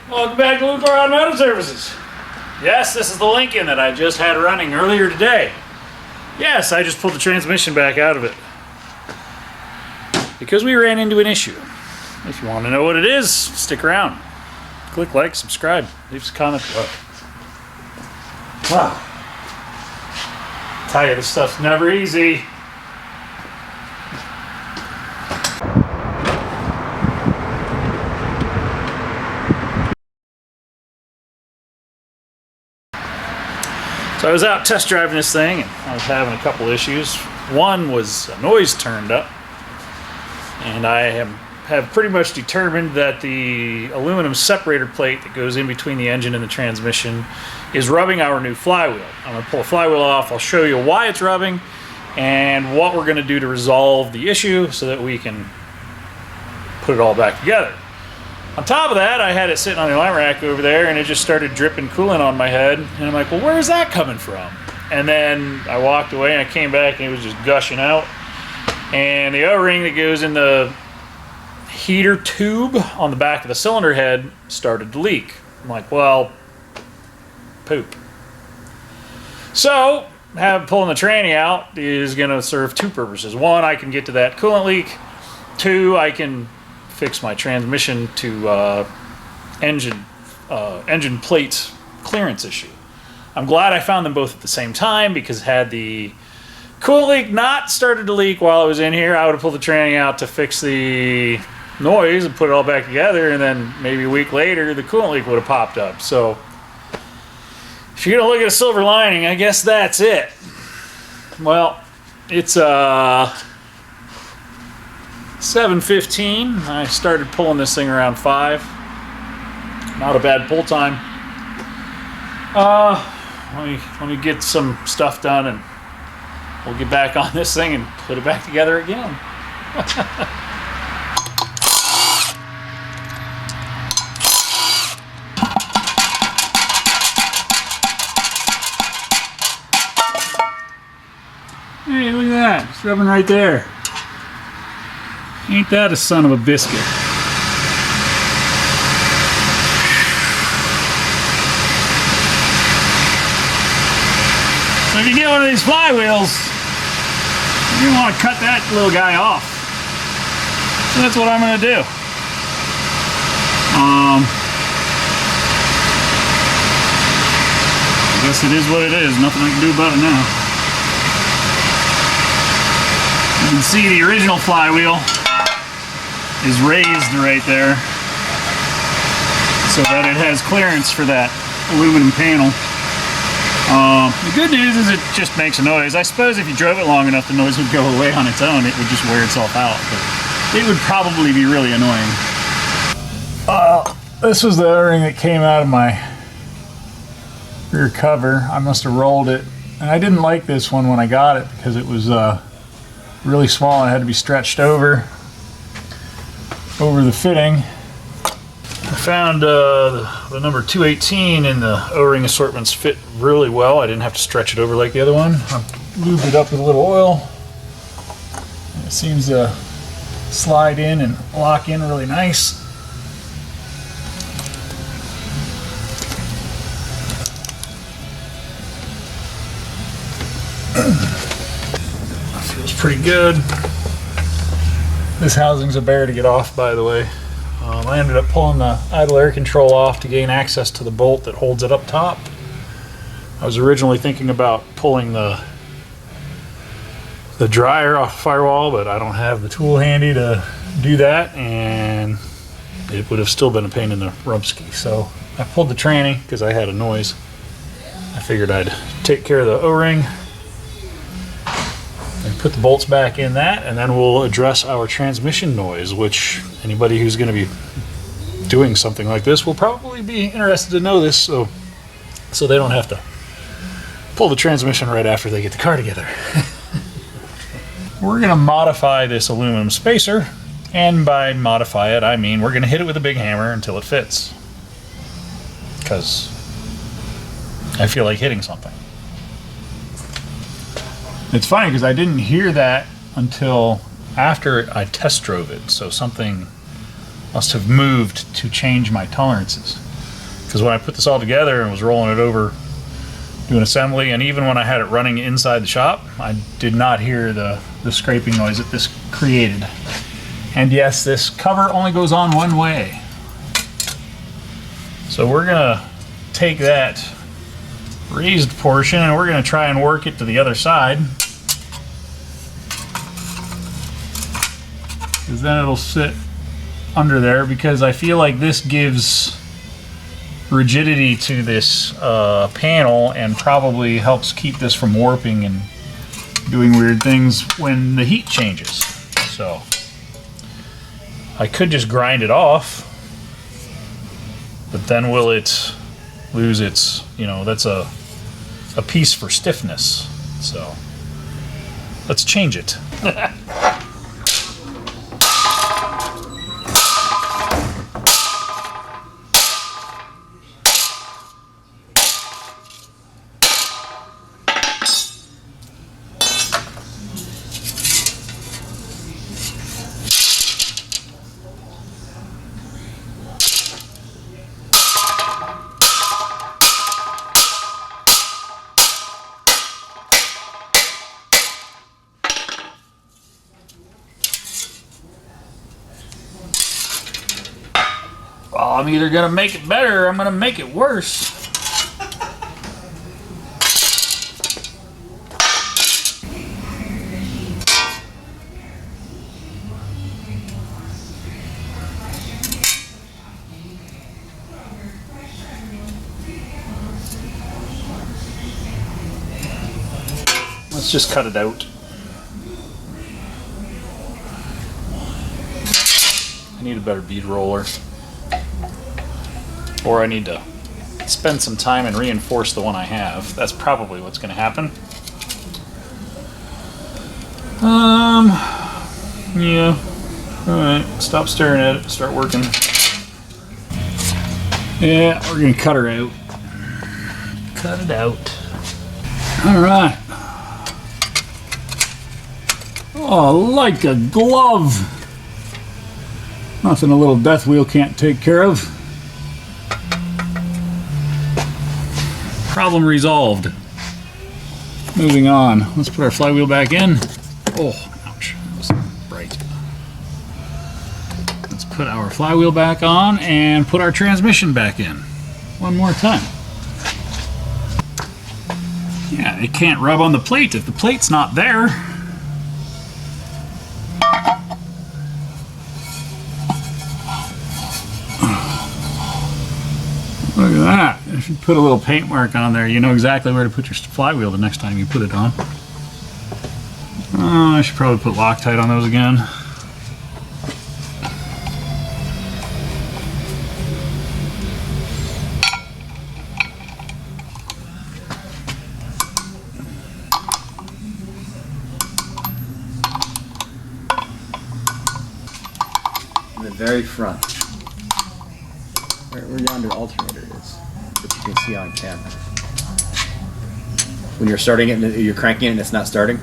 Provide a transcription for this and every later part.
Welcome back to Lucore Automotive Services. Yes, this is the Lincoln that I just had running earlier today. Yes, I just pulled the transmission back out of it because we ran into an issue. If you want to know what it is, stick around. Click like, subscribe, leave us a comment below. Wow. Tell you, this stuff's never easy. So I was out test driving this thing and I was having a couple issues. One was a noise turned up, and I have pretty much determined that the aluminum separator plate that goes in between the engine and the transmission is rubbing our new flywheel. I'm going to pull the flywheel off. I'll show you why it's rubbing and what we're going to do to resolve the issue so that we can put it all back together. On top of that, I had it sitting on the alarm rack over there and it just started dripping coolant on my head. And I'm like, well, where is that coming from? And then I walked away and I came back and it was just gushing out. And the O-ring that goes in the heater tube on the back of the cylinder head started to leak. I'm like, well, poop. So, pulling the tranny out is going to serve two purposes. One, I can get to that coolant leak. Two, I can fix my transmission to engine plate clearance issue. I'm glad I found them both at the same time, because had the coolant leak not started to leak while I was in here, I would have pulled the tranny out to fix the noise and put it all back together, and then maybe a week later the coolant leak would have popped up. So if you're gonna look at a silver lining, I guess that's it. Well, it's 7:15. I started pulling this thing around 5. Not a bad pull time. Let me get some stuff done and we'll get back on this thing and put it back together again. Hey, look at that. It's rubbing right there. Ain't that a son of a biscuit? So if you get one of these flywheels, you're going to want to cut that little guy off. So that's what I'm going to do. I guess it is what it is. Nothing I can do about it now. You can see the original flywheel is raised right there so that it has clearance for that aluminum panel. The good news is it just makes a noise. I suppose if you drove it long enough, the noise would go away on its own. It would just wear itself out, but it would probably be really annoying. This was the O-ring that came out of my rear cover. I must have rolled it, and I didn't like this one when I got it because it was really small and it had to be stretched over the fitting. I found the number 218 in the O-ring assortments fit really well. I didn't have to stretch it over like the other one. I lubed it up with a little oil. It seems to slide in and lock in really nice. Feels pretty good. This housing's a bear to get off, by the way. I ended up pulling the idle air control off to gain access to the bolt that holds it up top. I was originally thinking about pulling the dryer off the firewall, but I don't have the tool handy to do that, and it would have still been a pain in the rumpski. So I pulled the tranny because I had a noise. I figured I'd take care of the O-ring and put the bolts back in that, and then we'll address our transmission noise, which anybody who's going to be doing something like this will probably be interested to know this, so they don't have to pull the transmission right after they get the car together. We're going to modify this aluminum spacer, and by modify it I mean we're going to hit it with a big hammer until it fits, because I feel like hitting something. It's funny because I didn't hear that until after I test drove it, so something must have moved to change my tolerances. because when I put this all together and was rolling it over doing assembly, and even when I had it running inside the shop, I did not hear the scraping noise that this created. And yes, this cover only goes on one way. So we're gonna take that raised portion and we're gonna try and work it to the other side, because then it'll sit under there, because I feel like this gives rigidity to this panel and probably helps keep this from warping and doing weird things when the heat changes. So I could just grind it off, but then will it lose its, you know, that's a piece for stiffness. So let's change it. Well, I'm either gonna make it better or I'm gonna make it worse. Let's just cut it out. I need a better bead roller. Or I need to spend some time and reinforce the one I have. That's probably what's going to happen. Yeah. Alright, stop staring at it, start working. Yeah, we're going to cut her out. Cut it out. Alright. Oh, like a glove. Nothing a little death wheel can't take care of. Problem resolved. Moving on. Let's put our flywheel back in. Oh, ouch. That was bright. Let's put our flywheel back on and put our transmission back in. One more time. Yeah, it can't rub on the plate if the plate's not there. Look at that. If you put a little paint mark on there, you know exactly where to put your flywheel the next time you put it on. Oh, I should probably put Loctite on those again. In the very front. Where yonder alternator is, that you can see on camera. When you're starting it and you're cranking it and it's not starting,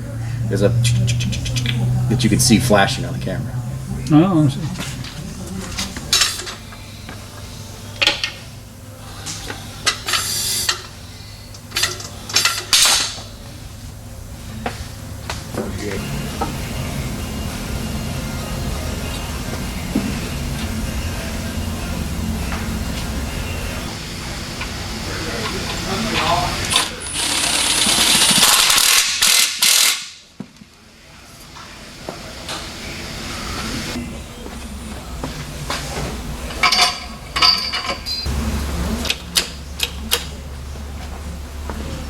there's a that you can see flashing on the camera. Oh, I see.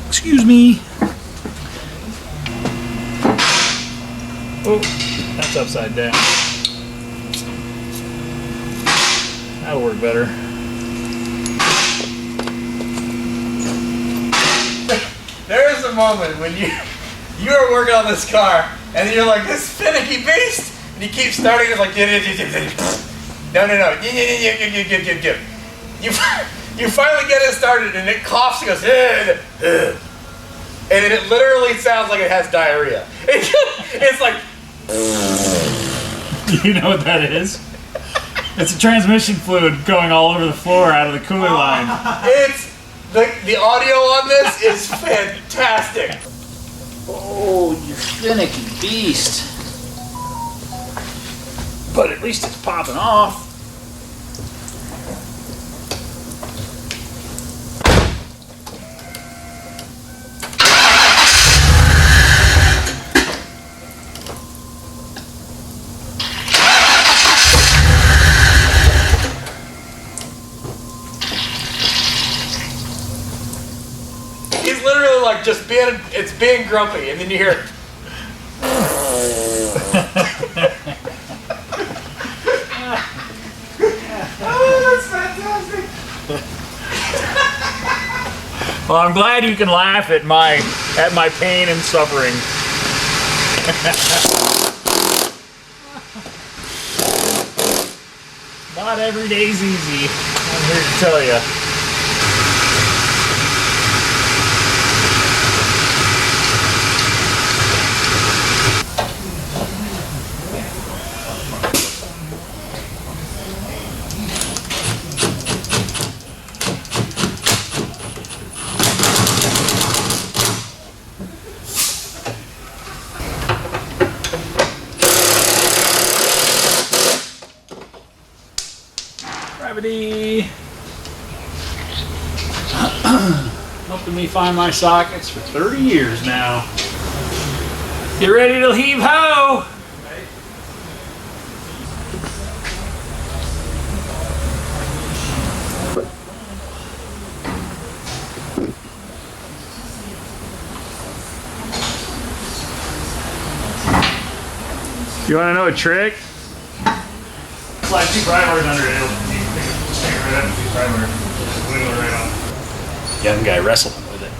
Excuse me. Oh, that's upside down. That'll work better. There is a moment when you are working on this car and then you're like, this finicky beast, and you keep starting it like, no. You finally get it started and it coughs and goes, and it literally sounds like it has diarrhea. It's like, You know what that is? It's a transmission fluid going all over the floor out of the cooler line. It's the audio on this is fantastic. Oh, you finicky beast. But at least it's popping off. He's literally like just being grumpy, and then you hear. Oh, that's fantastic. Well, I'm glad you can laugh at my pain and suffering. Not every day's easy, I'm here to tell you. Gravity. Helping me find my sockets for 30 years now. Get ready to heave ho! You want to know a trick? Slide 2 pry bars under it. It'll take it right up 2 pry bars. Just wiggle it right on. Young guy wrestling with it.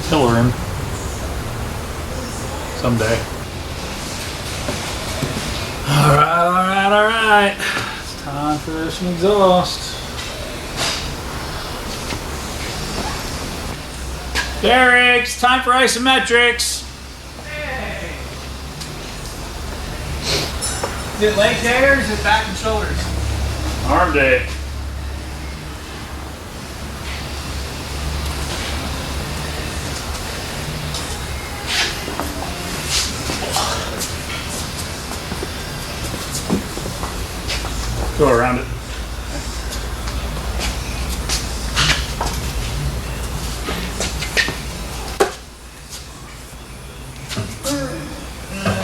He'll learn. Someday. Alright. It's time for some exhaust. Derek, it's time for isometrics. Is it leg day or is it back and shoulders? Arm day. Go around it.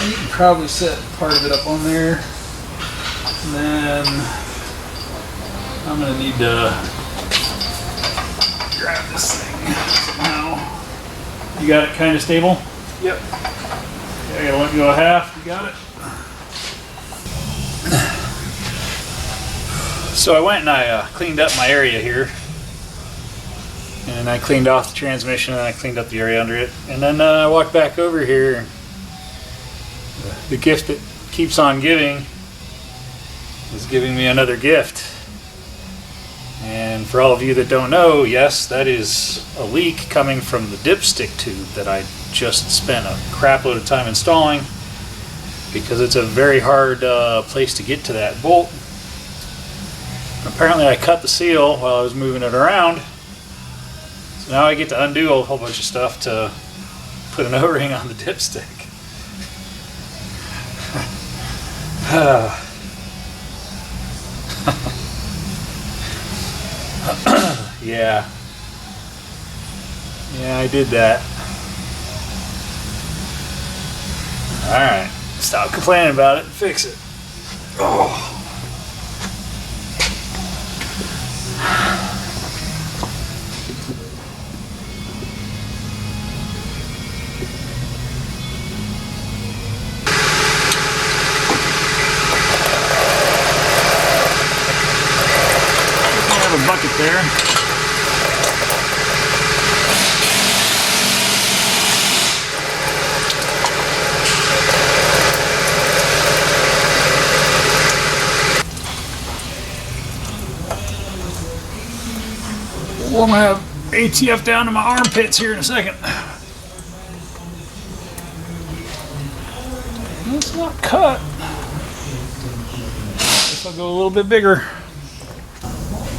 You can probably set part of it up on there. And then I'm gonna need to grab this thing somehow. You got it kind of stable? Yep. Okay, I gotta let go a half. You got it? So I went and I cleaned up my area here. And I cleaned off the transmission and I cleaned up the area under it. And then I walked back over here. The gift that keeps on giving is giving me another gift. And for all of you that don't know, yes, that is a leak coming from the dipstick tube that I just spent a crap load of time installing because it's a very hard place to get to that bolt. Apparently I cut the seal while I was moving it around. So now I get to undo a whole bunch of stuff to put an O-ring on the dipstick. Yeah. Yeah, I did that. Alright. Stop complaining about it and fix it. Oh. A bucket there. Well, I'm gonna have ATF down to my armpits here in a second. It's not cut. guess I'll go a little bit bigger.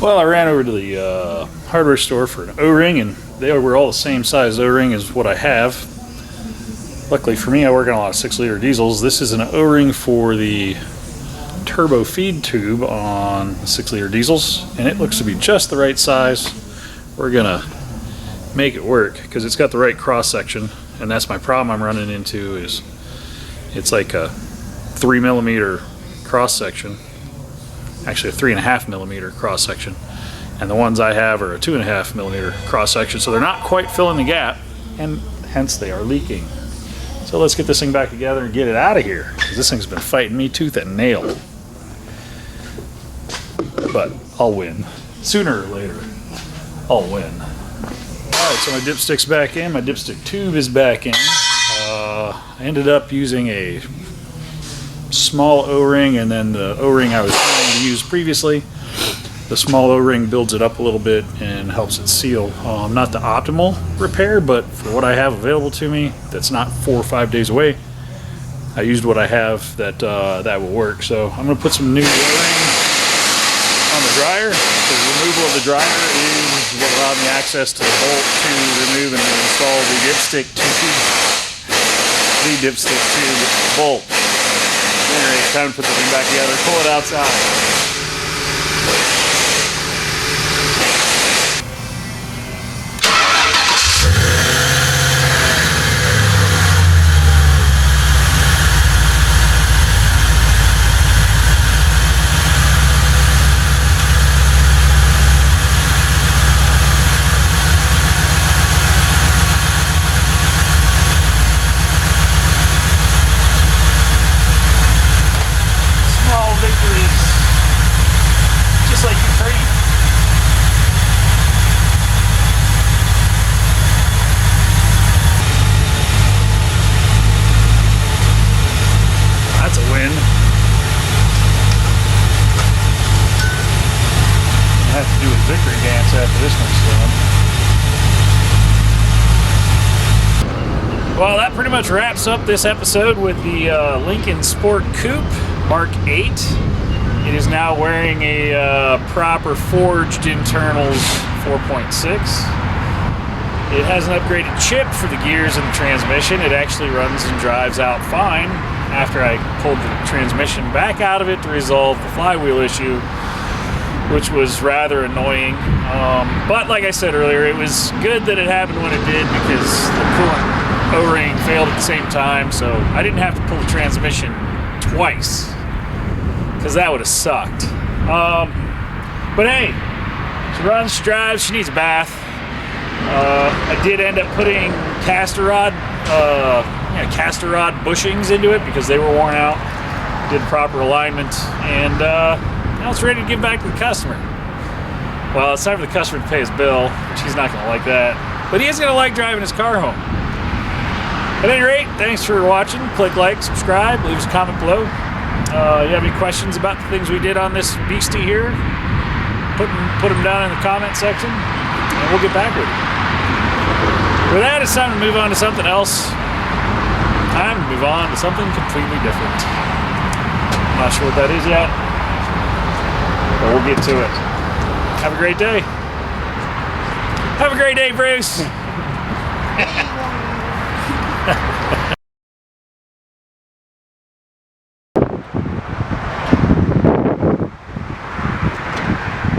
Well, I ran over to the hardware store for an O-ring, and they were all the same size O-ring as what I have. Luckily for me, I work on a lot of 6-liter diesels. This is an O-ring for the turbo feed tube on the 6-liter diesels, and it looks to be just the right size. We're gonna make it work because it's got the right cross section, and that's my problem I'm running into. Is it's like a 3mm cross section, actually a 3.5mm cross section, and the ones I have are a 2.5mm cross section, so they're not quite filling the gap, and hence they are leaking. So let's get this thing back together and get it out of here, because this thing's been fighting me tooth and nail. But I'll win. Sooner or later, I'll win. Alright, so my dipstick's back in. My dipstick tube is back in. I ended up using a small O-ring and then the O-ring I was trying to use previously. The small O-ring builds it up a little bit and helps it seal. Not the optimal repair, but for what I have available to me, that's not 4 or 5 days away, I used what I have that will work. So I'm going to put some new O-ring on the dryer. The removal of the dryer is what allowed me access to the bolt to remove and install the dipstick tube bolt. Alright, time to put the thing back together, pull it outside. Victory dance after this one's done. Well, that pretty much wraps up this episode with the Lincoln Sport Coupe Mark VIII. It is now wearing a proper forged internals 4.6. It has an upgraded chip for the gears and the transmission. It actually runs and drives out fine after I pulled the transmission back out of it to resolve the flywheel issue, which was rather annoying. But like I said earlier, it was good that it happened when it did because the coolant O-ring failed at the same time, so I didn't have to pull the transmission twice, because that would have sucked. But hey, she runs, she drives, she needs a bath. I did end up putting caster rod bushings into it because they were worn out. Did proper alignment, and now it's ready to give back to the customer. Well, it's time for the customer to pay his bill, which he's not going to like that. But he is going to like driving his car home. At any rate, thanks for watching. Click like, subscribe, leave us a comment below. You have any questions about the things we did on this beastie here? Put them down in the comment section, and we'll get back with you. With that, it's time to move on to something else. Time to move on to something completely different. I'm not sure what that is yet, but we'll get to it. Have a great day. Have a great day, Bruce.